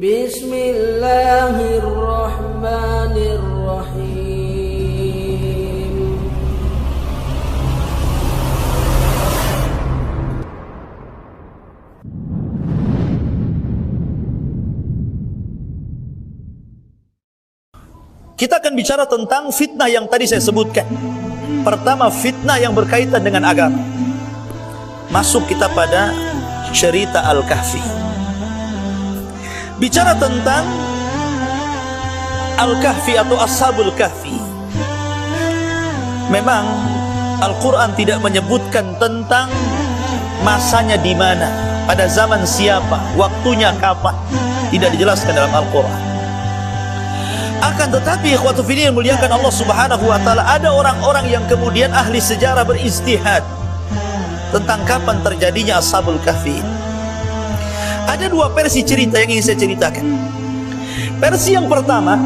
Bismillahirrahmanirrahim. Kita akan bicara tentang fitnah yang tadi saya sebutkan. Pertama, fitnah yang berkaitan dengan agama. Masuk kita pada cerita Al-Kahfi. Bicara tentang Al-Kahfi atau Ashabul Kahfi. Memang Al-Quran tidak menyebutkan tentang masanya di mana, pada zaman siapa, waktunya kapan. Tidak dijelaskan dalam Al-Quran. Akan tetapi ikhwatu fiddin yang muliakan Allah Subhanahu wa taala, ada orang-orang yang kemudian ahli sejarah beristihad tentang kapan terjadinya Ashabul Kahfi. Ada dua versi cerita yang ingin saya ceritakan. Versi yang pertama,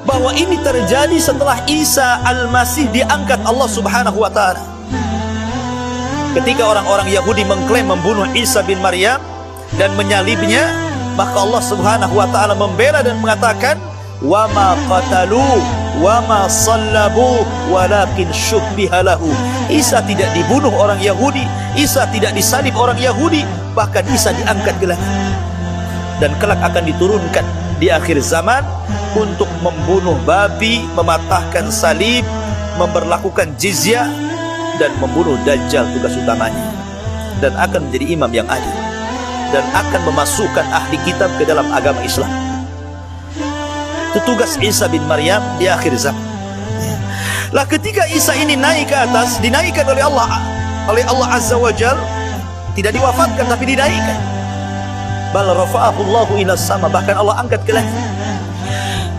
bahwa ini terjadi setelah Isa Al-Masih diangkat Allah Subhanahu wa taala. Ketika orang-orang Yahudi mengklaim membunuh Isa bin Maryam dan menyalibnya, maka Allah Subhanahu wa taala membela dan mengatakan, wa ma qatalu wa ma sallabu walakin syubbiha lahu. Isa tidak dibunuh orang Yahudi, Isa tidak disalib orang Yahudi, bahkan Isa diangkat ke langit dan kelak akan diturunkan di akhir zaman untuk membunuh babi, mematahkan salib, memberlakukan jizyah dan membunuh Dajjal, tugas utamanya, dan akan menjadi imam yang adil dan akan memasukkan ahli kitab ke dalam agama Islam. Itu tugas Isa bin Maryam di akhir zaman. Lah ketika Isa ini naik ke atas, dinaikkan oleh Allah Azza wa Jal, tidak diwafatkan tapi dinaikkan. Bal rafa'ahu Allahu ila sama, bahkan Allah angkat ke langit.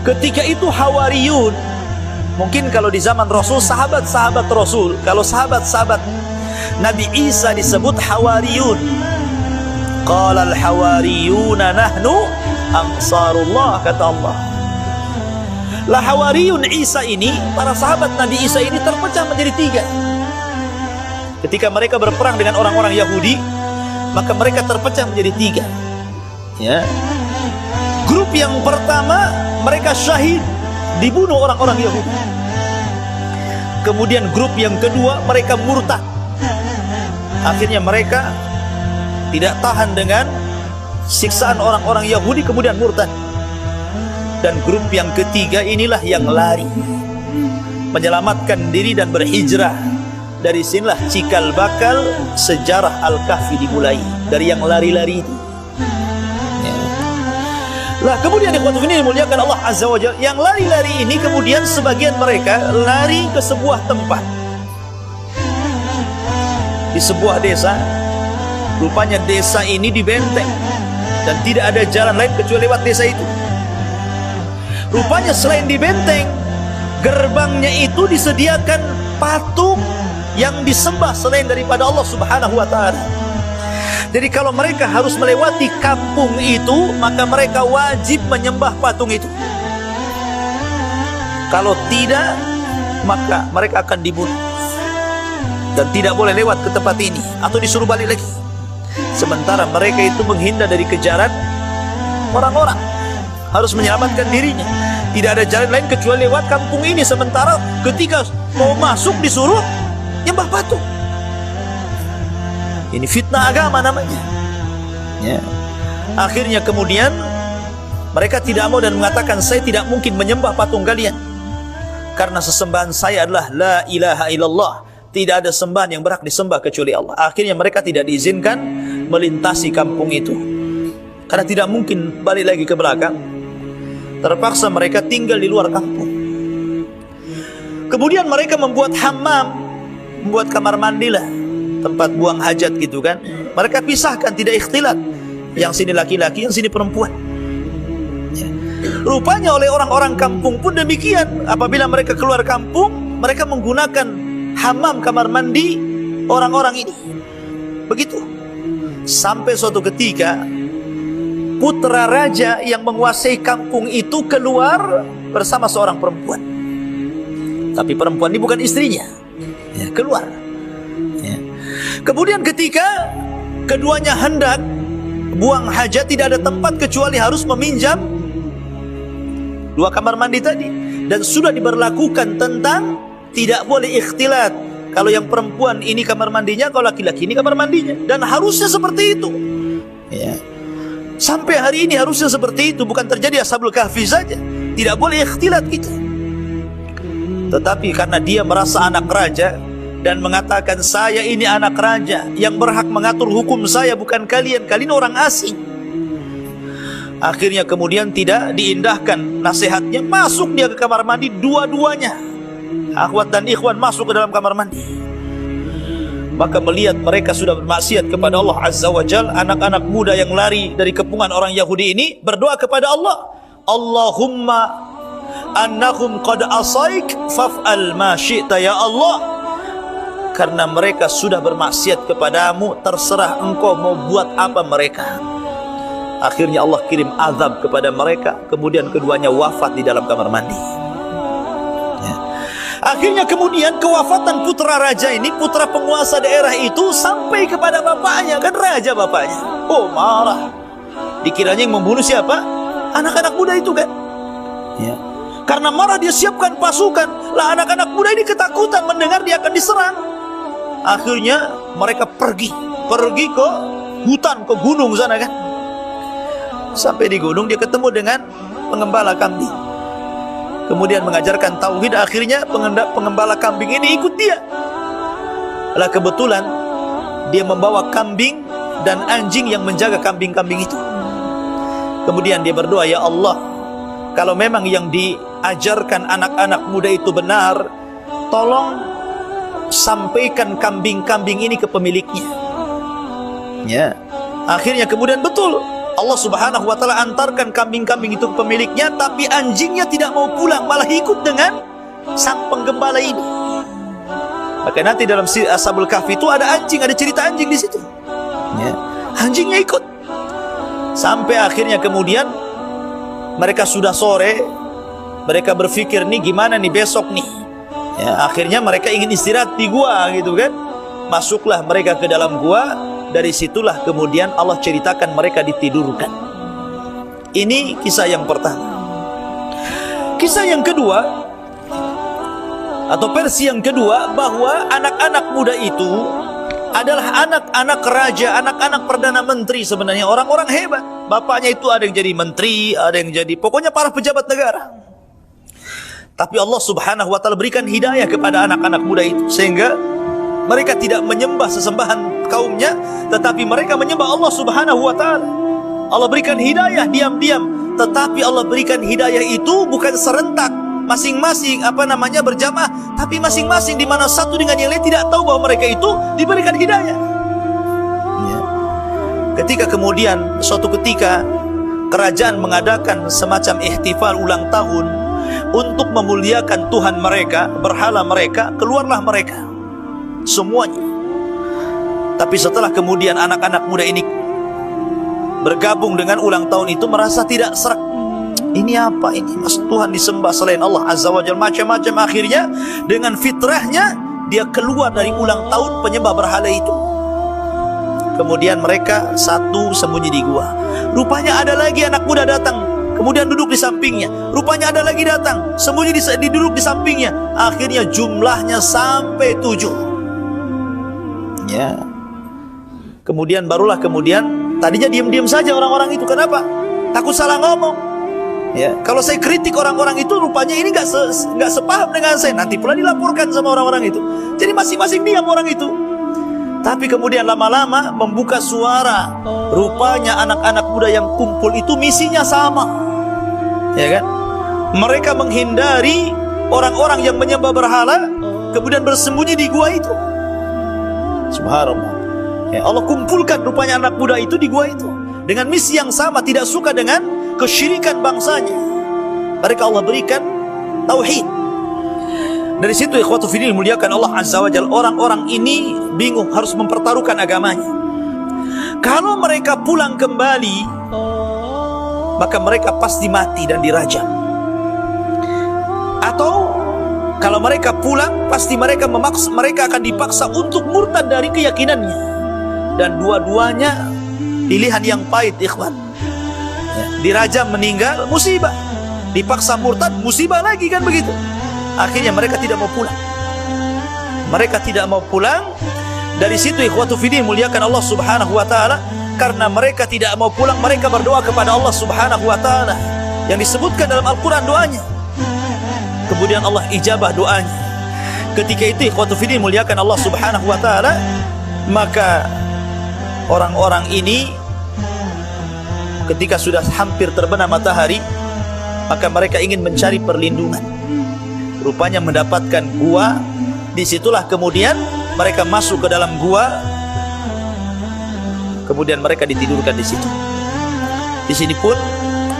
Ketika itu Hawariyun, mungkin kalau di zaman Rasul sahabat-sahabat Rasul, kalau sahabat-sahabat Nabi Isa disebut Hawariyun. Qala al-hawariyuna nahnu ansarullah, kata Allah. Lah Hawariyun Isa ini, para sahabat Nabi Isa ini terpecah menjadi tiga. Ketika mereka berperang dengan orang-orang Yahudi, maka mereka terpecah menjadi tiga. Ya. Grup yang pertama, mereka syahid, dibunuh orang-orang Yahudi. Kemudian grup yang kedua, mereka murtad. Akhirnya mereka tidak tahan dengan siksaan orang-orang Yahudi, kemudian murtad. Dan grup yang ketiga inilah yang lari, menyelamatkan diri dan berhijrah. Dari sinilah cikal bakal sejarah Al-Kahfi dimulai, dari yang lari-lari itu. Lah kemudian ikhwatu fiddin dimuliakan Allah Azza wa Jalla, yang lari-lari ini kemudian sebagian mereka lari ke sebuah tempat di sebuah desa. Rupanya desa ini dibenteng dan tidak ada jalan lain kecuali lewat desa itu. Rupanya selain dibenteng, gerbangnya itu disediakan patung yang disembah selain daripada Allah Subhanahu wa taala. Jadi kalau mereka harus melewati kampung itu, maka mereka wajib menyembah patung itu. Kalau tidak, maka mereka akan dibunuh dan tidak boleh lewat ke tempat ini, atau disuruh balik lagi. Sementara mereka itu menghindar dari kejaran orang-orang, harus menyelamatkan dirinya. Tidak ada jalan lain kecuali lewat kampung ini. Sementara ketika mau masuk disuruh nyembah patung. Ini fitnah agama namanya. Ya. Akhirnya kemudian mereka tidak mau dan mengatakan, saya tidak mungkin menyembah patung kalian, karena sesembahan saya adalah la ilaha illallah. Tidak ada sembahan yang berhak disembah kecuali Allah. Akhirnya mereka tidak diizinkan melintasi kampung itu, karena tidak mungkin balik lagi ke belakang. Terpaksa mereka tinggal di luar kampung. Kemudian mereka membuat hammam, membuat kamar mandi lah, tempat buang hajat gitu kan. Mereka pisahkan, tidak ikhtilat, yang sini laki-laki, yang sini perempuan. Ya. Rupanya oleh orang-orang kampung pun demikian. Apabila mereka keluar kampung, mereka menggunakan hammam, kamar mandi orang-orang ini. Begitu. Sampai suatu ketika putra raja yang menguasai kampung itu keluar bersama seorang perempuan. Tapi perempuan ini bukan istrinya. Ya, keluar. Ya. Kemudian ketika keduanya hendak buang hajat tidak ada tempat kecuali harus meminjam 2 kamar mandi tadi. Dan sudah diberlakukan tentang tidak boleh ikhtilat. Kalau yang perempuan ini kamar mandinya, kalau laki-laki ini kamar mandinya. Dan harusnya seperti itu ya. Sampai hari ini harusnya seperti itu. Bukan terjadi Ashabul Kahfi saja, tidak boleh ikhtilat kita. Tetapi karena dia merasa anak raja dan mengatakan, saya ini anak raja, yang berhak mengatur hukum saya bukan kalian, kalian orang asing. Akhirnya kemudian tidak diindahkan nasihatnya, masuk dia ke kamar mandi, dua-duanya, akhwat dan ikhwan, masuk ke dalam kamar mandi. Maka melihat mereka sudah bermaksiat kepada Allah Azza wa Jal, anak-anak muda yang lari dari kepungan orang Yahudi ini berdoa kepada Allah, Allahumma annahum qad asaik faf'al ma syi'ta ya Allah, karena mereka sudah bermaksiat kepadamu, terserah engkau mau buat apa mereka. Akhirnya Allah kirim azab kepada mereka, kemudian keduanya wafat di dalam kamar mandi ya. Akhirnya kemudian kewafatan putra raja ini, putra penguasa daerah itu, sampai kepada bapaknya, kan raja bapaknya. Oh, marah. Dikiranya yang membunuh siapa? Anak-anak muda itu kan ya. Karena marah dia siapkan pasukan. Lah anak-anak muda ini ketakutan mendengar dia akan diserang. Akhirnya mereka pergi ke hutan, ke gunung sana kan. Sampai di gunung dia ketemu dengan pengembala kambing. Kemudian mengajarkan tauhid. Akhirnya pengembala kambing ini ikut dia. Lah kebetulan dia membawa kambing dan anjing yang menjaga kambing-kambing itu. Kemudian dia berdoa, ya Allah, kalau memang yang diajarkan anak-anak muda itu benar, tolong sampaikan kambing-kambing ini ke pemiliknya ya. Akhirnya kemudian betul Allah Subhanahu wa ta'ala antarkan kambing-kambing itu ke pemiliknya, tapi anjingnya tidak mau pulang, malah ikut dengan sang penggembala ini. Maka nanti dalam Ashabul Kahfi itu ada anjing, ada cerita anjing di situ ya. Anjingnya ikut sampai akhirnya kemudian mereka sudah sore, mereka berpikir nih gimana nih besok nih ya. Akhirnya mereka ingin istirahat di gua gitu kan. Masuklah mereka ke dalam gua. Dari situlah kemudian Allah ceritakan mereka ditidurkan. Ini kisah yang pertama. Kisah yang kedua atau versi yang kedua, bahwa anak-anak muda itu adalah anak-anak raja, anak-anak perdana menteri, sebenarnya orang-orang hebat. Bapaknya itu ada yang jadi menteri, ada yang jadi pokoknya para pejabat negara. Tapi Allah Subhanahu wa ta'ala berikan hidayah kepada anak-anak muda itu, sehingga mereka tidak menyembah sesembahan kaumnya, tetapi mereka menyembah Allah Subhanahu wa ta'ala. Allah berikan hidayah diam-diam, tetapi Allah berikan hidayah itu bukan serentak, masing-masing berjamaah, tapi masing-masing, di mana satu dengan yang lain tidak tahu bahwa mereka itu diberikan hidayah ya. Ketika kemudian suatu ketika kerajaan mengadakan semacam ihtifal ulang tahun untuk memuliakan Tuhan mereka, berhala mereka, keluarlah mereka semuanya. Tapi setelah kemudian anak-anak muda ini bergabung dengan ulang tahun itu, merasa tidak serak. Ini apa ini? Mas, Tuhan disembah selain Allah Azza wa Jalla, macam-macam. Akhirnya dengan fitrahnya dia keluar dari ulang tahun penyembah berhala itu. Kemudian mereka satu sembunyi di gua. Rupanya ada lagi anak muda datang, kemudian duduk di sampingnya. Rupanya ada lagi datang, sembunyi duduk di sampingnya. Akhirnya jumlahnya sampai 7 ya. Kemudian barulah tadinya diam-diam saja orang-orang itu. Kenapa? Takut salah ngomong ya. Kalau saya kritik orang-orang itu, rupanya ini nggak sepaham dengan saya, nanti pula dilaporkan sama orang-orang itu. Jadi masing-masing diam orang itu. Tapi kemudian lama-lama membuka suara. Rupanya anak-anak muda yang kumpul itu misinya sama ya kan. Mereka menghindari orang-orang yang menyembah berhala, kemudian bersembunyi di gua itu. Subhanallah ya, Allah kumpulkan rupanya anak muda itu di gua itu dengan misi yang sama, tidak suka dengan kesyirikan bangsanya. Mereka Allah berikan tauhid. Dari situ ikhwatu fillah muliakan Allah Azza wa Jalla, orang-orang ini bingung harus mempertaruhkan agamanya. Kalau mereka pulang kembali, maka mereka pasti mati dan dirajam. Atau kalau mereka pulang, pasti mereka akan dipaksa untuk murtad dari keyakinannya. Dan dua-duanya Pilihan yang pahit, ikhwan. Dirajam meninggal, musibah. Dipaksa murtad, musibah lagi, kan begitu. Akhirnya mereka tidak mau pulang. Mereka tidak mau pulang. Dari situ ikhwatu fiddin muliakan Allah Subhanahu wa taala, karena mereka tidak mau pulang, mereka berdoa kepada Allah Subhanahu wa taala yang disebutkan dalam Al-Qur'an doanya. Kemudian Allah ijabah doanya. Ketika itu ikhwatu fiddin muliakan Allah Subhanahu wa taala, maka orang-orang ini ketika sudah hampir terbenam matahari, maka mereka ingin mencari perlindungan. Rupanya mendapatkan gua. Disitulah kemudian mereka masuk ke dalam gua. Kemudian mereka ditidurkan di situ. Di sini pun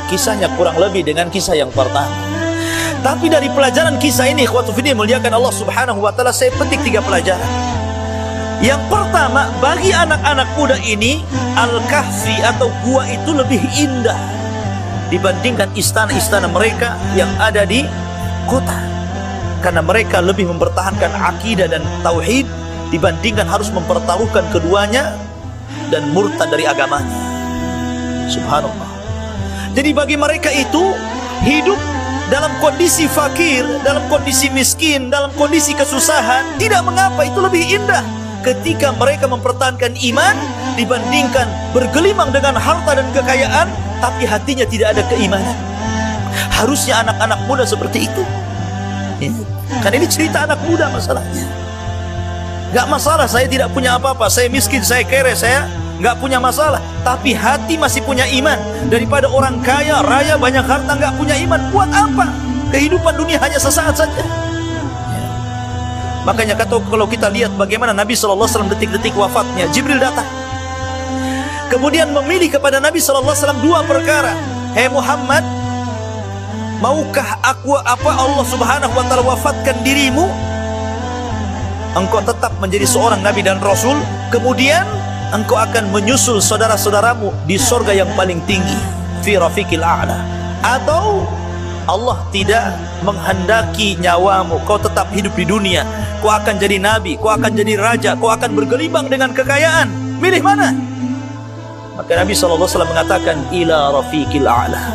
kisahnya kurang lebih dengan kisah yang pertama. Tapi dari pelajaran kisah ini, ikhwatu fiddin muliakan Allah Subhanahu wa taala, saya petik 3 pelajaran. Yang pertama, bagi anak-anak muda ini, Al-Kahfi atau gua itu lebih indah dibandingkan istana-istana mereka yang ada di kota. Karena mereka lebih mempertahankan akidah dan tauhid dibandingkan harus mempertaruhkan keduanya dan murtad dari agamanya. Subhanallah. Jadi bagi mereka itu, hidup dalam kondisi fakir, dalam kondisi miskin, dalam kondisi kesusahan, tidak mengapa, itu lebih indah ketika mereka mempertahankan iman dibandingkan bergelimang dengan harta dan kekayaan tapi hatinya tidak ada keimanan. Harusnya anak-anak muda seperti itu. Ya. Kan ini cerita anak muda masalahnya. Gak masalah saya tidak punya apa-apa, saya miskin, saya kere, saya gak punya masalah, tapi hati masih punya iman. Daripada orang kaya, raya, banyak harta, gak punya iman, buat apa? Kehidupan dunia hanya sesaat saja. Ya. Makanya kalau kita lihat bagaimana Nabi SAW detik-detik wafatnya, Jibril datang, kemudian memilih kepada Nabi SAW 2 perkara. Hei Muhammad, maukah Allah Subhanahu wa taala wafatkan dirimu, engkau tetap menjadi seorang nabi dan rasul, kemudian engkau akan menyusul saudara-saudaramu di surga yang paling tinggi, fi rafiqil a'la, atau Allah tidak menghendaki nyawamu, kau tetap hidup di dunia, kau akan jadi nabi, kau akan jadi raja, kau akan bergelimang dengan kekayaan, pilih mana? Maka Nabi SAW mengatakan ila rafiqil a'la.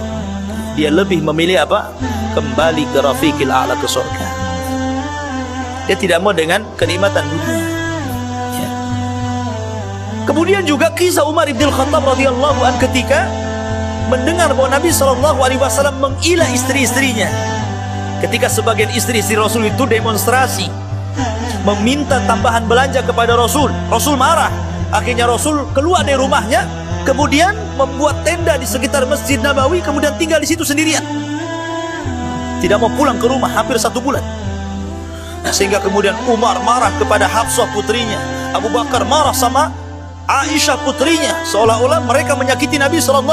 Dia lebih memilih apa? Kembali ke rafiqil a'la, ke surga. Dia tidak mau dengan kenikmatan dunia. Ya. Kemudian juga kisah Umar ibn Khattab radhiyallahu an ketika mendengar bahwa Nabi SAW mengilah istri-istrinya. Ketika sebagian istri-istri Rasul itu demonstrasi meminta tambahan belanja kepada Rasul, Rasul marah. Akhirnya Rasul keluar dari rumahnya, kemudian membuat tenda di sekitar Masjid Nabawi, kemudian tinggal di situ sendirian. Tidak mau pulang ke rumah hampir 1 bulan. Sehingga kemudian Umar marah kepada Hafsah putrinya, Abu Bakar marah sama Aisyah putrinya, seolah-olah mereka menyakiti Nabi SAW.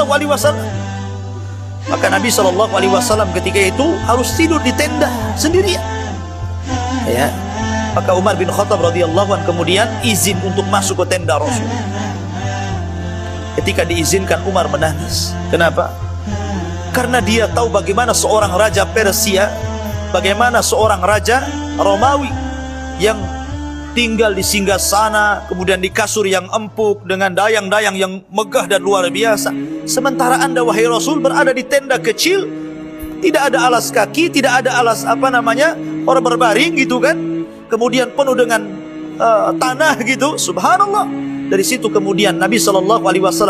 Maka Nabi SAW ketika itu harus tidur di tenda sendirian. Ya. Maka Umar bin Khattab radhiyallahu anhu kemudian izin untuk masuk ke tenda Rasul. Ketika diizinkan, Umar menangis. Kenapa? Karena dia tahu bagaimana seorang raja Persia, bagaimana seorang raja Romawi yang tinggal di singgasana, kemudian di kasur yang empuk dengan dayang-dayang yang megah dan luar biasa. Sementara Anda wahai Rasul berada di tenda kecil, tidak ada alas kaki, tidak ada alas orang berbaring gitu kan, kemudian penuh dengan tanah gitu. Subhanallah. Dari situ kemudian Nabi SAW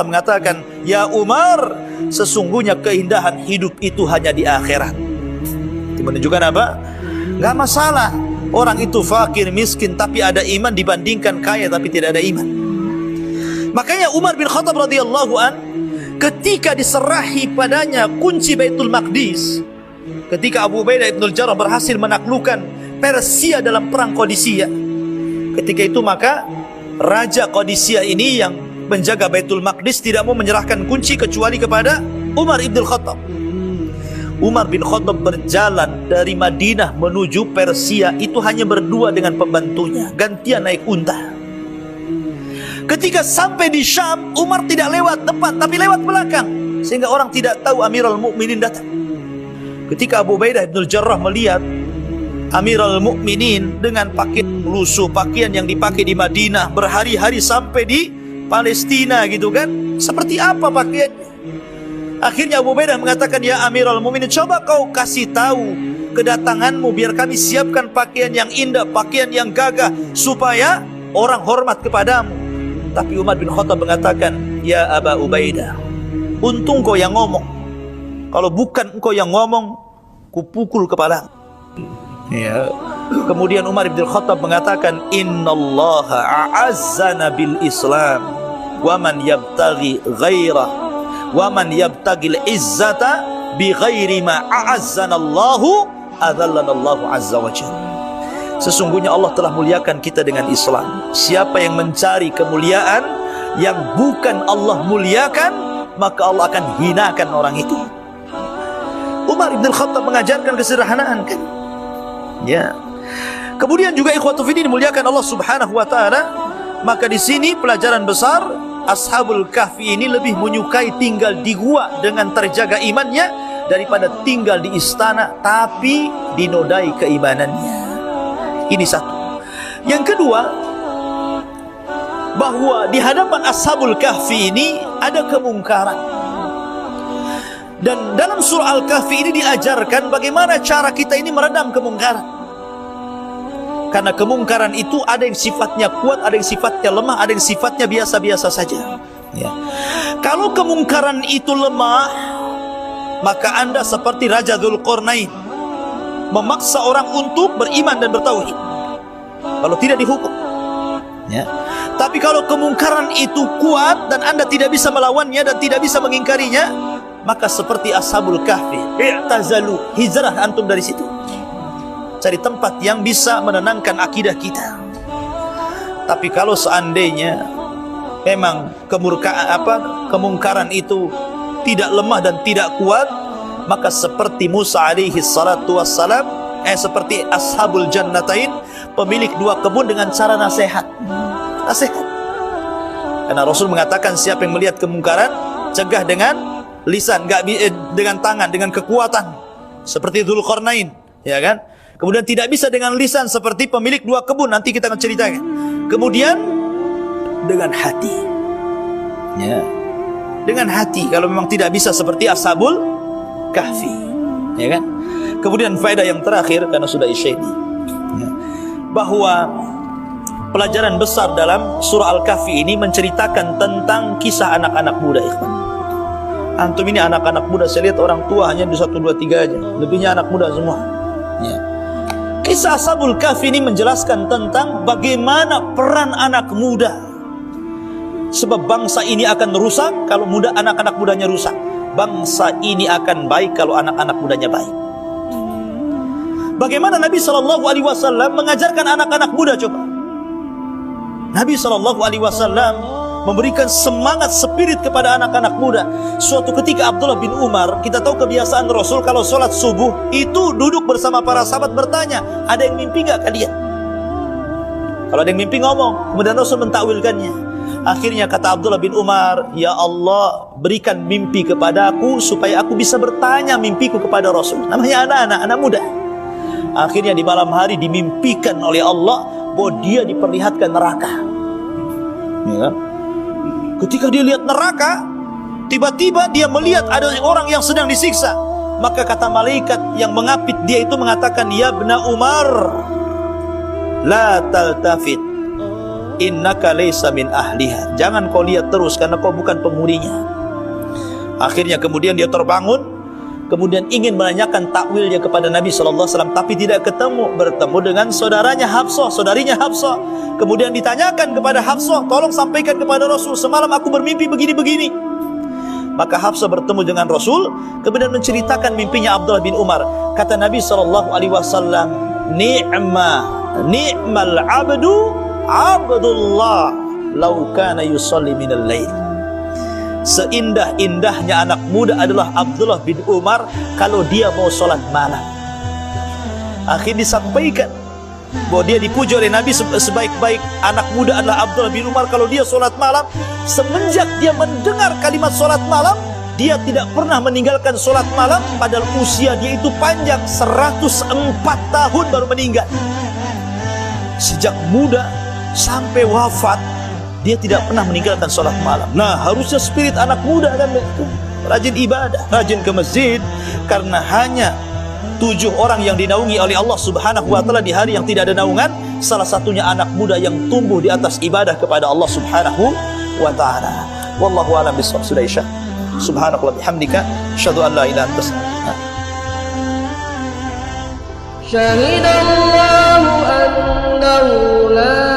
mengatakan, ya Umar, sesungguhnya keindahan hidup itu hanya di akhirat. Itu menunjukkan apa? Gak masalah orang itu fakir, miskin, tapi ada iman dibandingkan kaya tapi tidak ada iman. Makanya Umar bin Khattab radhiyallahu an ketika diserahi padanya kunci Baitul Maqdis, ketika Abu Ubaidah ibn al-Jarrah berhasil menaklukkan Persia dalam perang Qadisiyah, ketika itu maka Raja Qadisiyah ini yang menjaga Baitul Maqdis tidak mau menyerahkan kunci kecuali kepada Umar ibn Khattab. Umar bin Khattab berjalan dari Madinah menuju Persia itu hanya berdua dengan pembantunya, gantian naik unta. Ketika sampai di Syam, Umar tidak lewat depan tapi lewat belakang, sehingga orang tidak tahu Amirul Mukminin datang. Ketika Abu Ubaidah ibn al-Jarrah melihat Amirul Mukminin dengan pakaian lusuh, pakaian yang dipakai di Madinah berhari-hari sampai di Palestina gitu kan, seperti apa pakaiannya? Akhirnya Abu Ubaidah mengatakan, ya Amirul Mukminin, coba kau kasih tahu kedatanganmu biar kami siapkan pakaian yang indah, pakaian yang gagah, supaya orang hormat kepadamu. Tapi Umar bin Khattab mengatakan, ya Aba Ubaidah, untung kau yang ngomong. Kalau bukan engkau yang ngomong, kupukul kepala. Ya. Kemudian Umar bin Khattab mengatakan, innallaha a'azzana bil Islam wa man yabtaghi ghairah wa man yabtaghil izzata bi ghairi ma a'azzana Allahu adzallana Allahu azza wa jalla. Sesungguhnya Allah telah muliakan kita dengan Islam. Siapa yang mencari kemuliaan yang bukan Allah muliakan, maka Allah akan hinakan orang itu. Umar bin Khattab mengajarkan kesederhanaan kan? Ya. Kemudian juga ikhwatu fiddin dimuliakan Allah Subhanahu wa taala, maka di sini pelajaran besar, Ashabul Kahfi ini lebih menyukai tinggal di gua dengan terjaga imannya daripada tinggal di istana tapi dinodai keimanannya. Ini satu. Yang kedua, bahwa di hadapan Ashabul Kahfi ini ada kemungkaran. Dan dalam surah Al-Kahfi ini diajarkan bagaimana cara kita ini meredam kemungkaran. Karena kemungkaran itu ada yang sifatnya kuat, ada yang sifatnya lemah, ada yang sifatnya biasa-biasa saja. Ya. Kalau kemungkaran itu lemah, maka Anda seperti Raja Dzulqarnain, memaksa orang untuk beriman dan bertauhid, kalau tidak dihukum. Ya. Tapi kalau kemungkaran itu kuat dan Anda tidak bisa melawannya dan tidak bisa mengingkarinya, maka seperti Ashabul Kahfi, i'tazalu, hijrah antum dari situ. Cari tempat yang bisa menenangkan akidah kita. Tapi kalau seandainya memang kemungkaran itu tidak lemah dan tidak kuat, maka seperti Musa alaihi salatu wassalam, seperti Ashabul Jannatain, pemilik dua kebun, dengan cara nasihat. Karena Rasul mengatakan siapa yang melihat kemungkaran, cegah dengan lisan, dengan tangan, dengan kekuatan, seperti Dzulqarnain, ya kan? Kemudian tidak bisa dengan lisan seperti pemilik dua kebun, nanti kita akan ceritakan. Kemudian dengan hati. Ya. Dengan hati, kalau memang tidak bisa seperti Ashabul Kahfi. Ya kan? Kemudian faedah yang terakhir, karena sudah isya ini, ya, bahwa pelajaran besar dalam surah Al-Kahfi ini menceritakan tentang kisah anak-anak muda, ikhwan. Antum ini anak-anak muda, saya lihat orang tua hanya 1, 2, 3 aja, lebihnya anak muda semua. Ya. Kisah Ashabul Kahfi ini menjelaskan tentang bagaimana peran anak muda. Sebab bangsa ini akan rusak kalau anak-anak mudanya rusak. Bangsa ini akan baik kalau anak-anak mudanya baik. Bagaimana Nabi SAW mengajarkan anak-anak muda, coba. Nabi SAW memberikan semangat spirit kepada anak-anak muda. Suatu ketika Abdullah bin Umar, kita tahu kebiasaan Rasul kalau sholat subuh itu duduk bersama para sahabat bertanya, ada yang mimpi gak kalian? Kalau ada yang mimpi ngomong, kemudian Rasul mentakwilkannya. Akhirnya kata Abdullah bin Umar, ya Allah, berikan mimpi kepadaku supaya aku bisa bertanya mimpiku kepada Rasul. Namanya anak-anak, anak muda. Akhirnya di malam hari dimimpikan oleh Allah bahwa dia diperlihatkan neraka. Ya. Ketika dia lihat neraka, tiba-tiba dia melihat ada orang yang sedang disiksa. Maka kata malaikat yang mengapit dia itu mengatakan, ya Ibna Umar, la taltafit, innaka laysa min ahliha. Jangan kau lihat terus karena kau bukan penghuninya. Akhirnya kemudian dia terbangun, kemudian ingin menanyakan takwilnya kepada Nabi SAW, tapi tidak bertemu dengan saudaranya Hafsah, saudarinya Hafsah. Kemudian ditanyakan kepada Hafsah, tolong sampaikan kepada Rasul, semalam aku bermimpi begini-begini. Maka Hafsah bertemu dengan Rasul, kemudian menceritakan mimpinya Abdullah bin Umar. Kata Nabi SAW, ni'mal abdu abdullah law kana yusalli minal lail. Seindah-indahnya anak muda adalah Abdullah bin Umar kalau dia mau sholat malam. Akhirnya disampaikan bahwa dia dipuji oleh Nabi, sebaik-baik anak muda adalah Abdullah bin Umar kalau dia sholat malam. Semenjak dia mendengar kalimat sholat malam, dia tidak pernah meninggalkan sholat malam. Padahal usia dia itu panjang, 104 tahun baru meninggal. Sejak muda sampai wafat dia tidak pernah meninggalkan sholat malam. Nah, harusnya spirit anak muda kan itu rajin ibadah, rajin ke masjid, karena hanya 7 orang yang dinaungi oleh Allah Subhanahu wa taala di hari yang tidak ada naungan, salah satunya anak muda yang tumbuh di atas ibadah kepada Allah Subhanahu wa taala. Wallahu a'lam bishawab. Sudah Isya. Subhanakallah bihamdika asyhadu an la ilaha illa anta. Syahidallahu annahu la